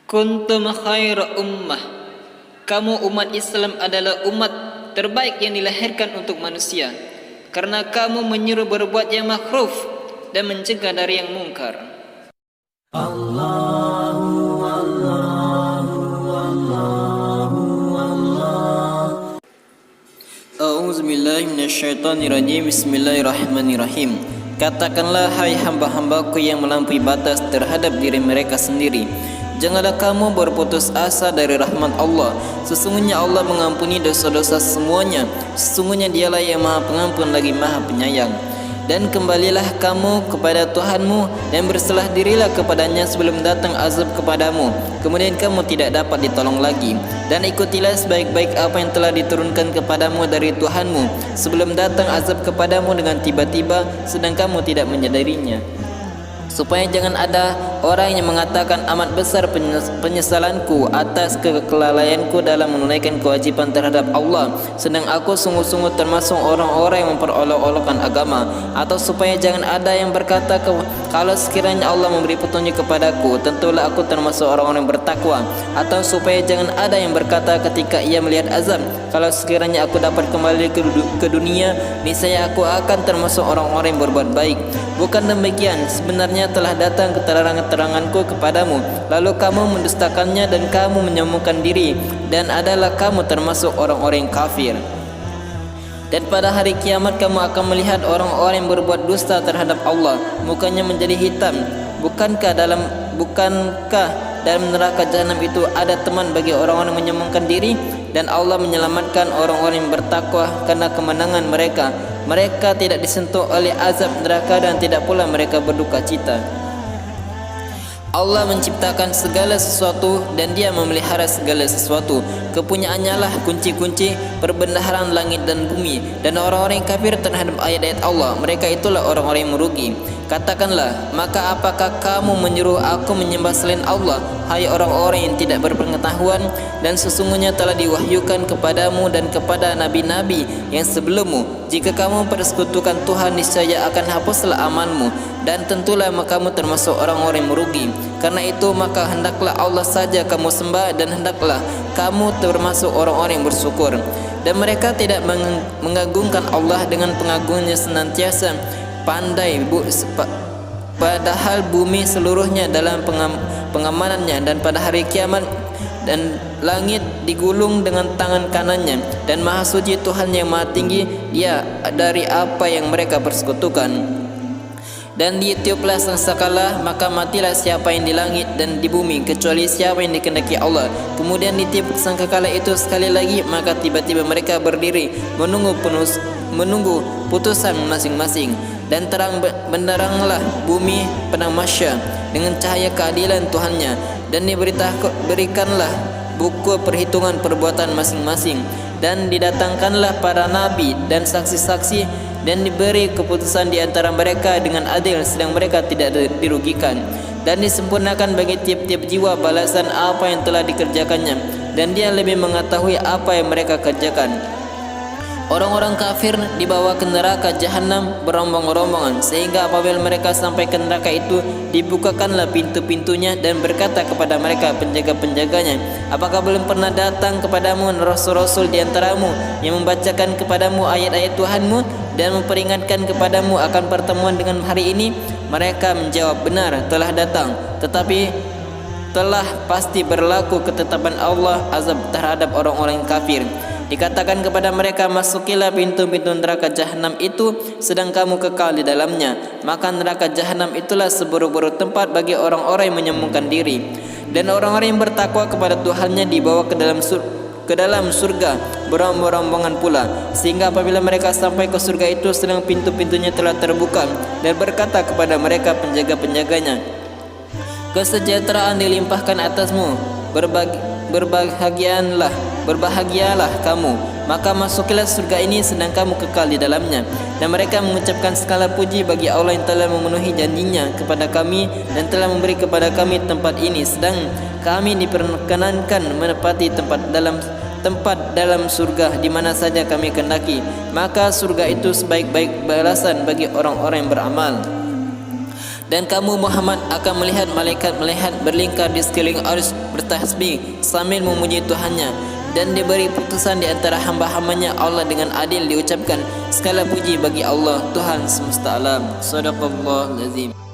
Kuntum khaira ummah. Kamu umat Islam adalah umat terbaik yang dilahirkan untuk manusia, karena kamu menyuruh berbuat yang makruf dan mencegah dari yang mungkar. Allahu Allahu Allahu Allah. A'udzubillahi minasyaitonirrajim. Bismillahirrahmanirrahim. Katakanlah, hai hamba-hambaku yang melampaui batas terhadap diri mereka sendiri, janganlah kamu berputus asa dari rahmat Allah. Sesungguhnya Allah mengampuni dosa-dosa semuanya. Sesungguhnya Dialah yang Maha Pengampun lagi Maha Penyayang. Dan kembalilah kamu kepada Tuhanmu dan berserah dirilah kepadanya sebelum datang azab kepadamu, kemudian kamu tidak dapat ditolong lagi. Dan ikutilah sebaik-baik apa yang telah diturunkan kepadamu dari Tuhanmu sebelum datang azab kepadamu dengan tiba-tiba sedang kamu tidak menyadarinya, supaya jangan ada orang yang mengatakan amat besar penyesalanku atas kelalaianku dalam menunaikan kewajiban terhadap Allah, sedang aku sungguh-sungguh termasuk orang-orang yang memperolok-olokkan agama. Atau supaya jangan ada yang berkata, kalau sekiranya Allah memberi petunjuk kepadaku, tentulah aku termasuk orang-orang yang bertakwa. Atau supaya jangan ada yang berkata ketika ia melihat azab, kalau sekiranya aku dapat kembali ke dunia, niscaya aku akan termasuk orang-orang yang berbuat baik. Bukan demikian, sebenarnya telah datang keterangan-keteranganku kepadamu, lalu kamu mendustakannya dan kamu menyombongkan diri, dan adalah kamu termasuk orang-orang yang kafir. Dan pada hari kiamat kamu akan melihat orang-orang yang berbuat dusta terhadap Allah, mukanya menjadi hitam. Bukankah dalam neraka jahanam itu ada teman bagi orang-orang yang menyombongkan diri? Dan Allah menyelamatkan orang-orang yang bertakwa karena kemenangan mereka. Mereka tidak disentuh oleh azab neraka dan tidak pula mereka berduka cita. Allah menciptakan segala sesuatu dan Dia memelihara segala sesuatu. Kepunyaannya lah kunci-kunci perbendaharaan langit dan bumi. Dan orang-orang yang kafir terhadap ayat-ayat Allah, mereka itulah orang-orang yang merugi. Katakanlah, maka apakah kamu menyuruh aku menyembah selain Allah, hai orang-orang yang tidak berpengetahuan? Dan sesungguhnya telah diwahyukan kepadamu dan kepada nabi-nabi yang sebelummu, jika kamu persekutukan Tuhan, niscaya akan hapuslah amalmu, dan tentulah kamu termasuk orang-orang yang merugi. Karena itu maka hendaklah Allah saja kamu sembah, dan hendaklah kamu termasuk orang-orang yang bersyukur. Dan mereka tidak mengagungkan Allah dengan pengagungannya senantiasa pandai, padahal bumi seluruhnya dalam pengamanannya, dan pada hari kiamat dan langit digulung dengan tangan kanannya, dan maha suci Tuhan yang maha tinggi Dia dari apa yang mereka persekutukan. Dan ditiuplah sangkakala, maka matilah siapa yang di langit dan di bumi kecuali siapa yang dikehendaki Allah. Kemudian ditiup sangkakala itu sekali lagi, maka tiba-tiba mereka berdiri menunggu putusan masing-masing. Dan terang benderanglah bumi pada mahsyar dengan cahaya keadilan Tuhannya, dan berikanlah buku perhitungan perbuatan masing-masing, dan didatangkanlah para nabi dan saksi-saksi, dan diberi keputusan di antara mereka dengan adil, sedang mereka tidak dirugikan. Dan disempurnakan bagi tiap-tiap jiwa balasan apa yang telah dikerjakannya, dan Dia lebih mengetahui apa yang mereka kerjakan. Orang-orang kafir dibawa ke neraka jahanam berombong-rombongan, sehingga apabila mereka sampai ke neraka itu, dibukakanlah pintu-pintunya dan berkata kepada mereka penjaga-penjaganya, apakah belum pernah datang kepadamu rasul-rasul di antaramu yang membacakan kepadamu ayat-ayat Tuhanmu dan memperingatkan kepadamu akan pertemuan dengan hari ini? Mereka menjawab, benar, telah datang, tetapi telah pasti berlaku ketetapan Allah azab terhadap orang-orang kafir. Dikatakan kepada mereka, masukilah pintu-pintu neraka jahanam itu, sedang kamu kekal di dalamnya. Maka neraka jahanam itulah seburuk-buruk tempat bagi orang-orang yang menyombongkan diri. Dan orang-orang yang bertakwa kepada Tuhannya dibawa ke dalam surga berombong-rombongan pula, sehingga apabila mereka sampai ke surga itu, sedang pintu-pintunya telah terbuka, dan berkata kepada mereka penjaga-penjaganya, kesejahteraan dilimpahkan atasmu, berbahagialah kamu, maka masukilah surga ini sedang kamu kekal di dalamnya. Dan mereka mengucapkan segala puji bagi Allah yang telah memenuhi janjinya kepada kami dan telah memberi kepada kami tempat ini, sedang kami diperkenankan menepati tempat dalam surga di mana saja kami kehendaki. Maka surga itu sebaik-baik balasan bagi orang-orang yang beramal. Dan kamu Muhammad akan melihat malaikat-malaikat berlingkar di sekeliling arsy bertasbih sambil memuji Tuhannya, dan diberi putusan di antara hamba-hambanya Allah dengan adil diucapkan, segala puji bagi Allah Tuhan semesta alam. Shadaqallahul azim.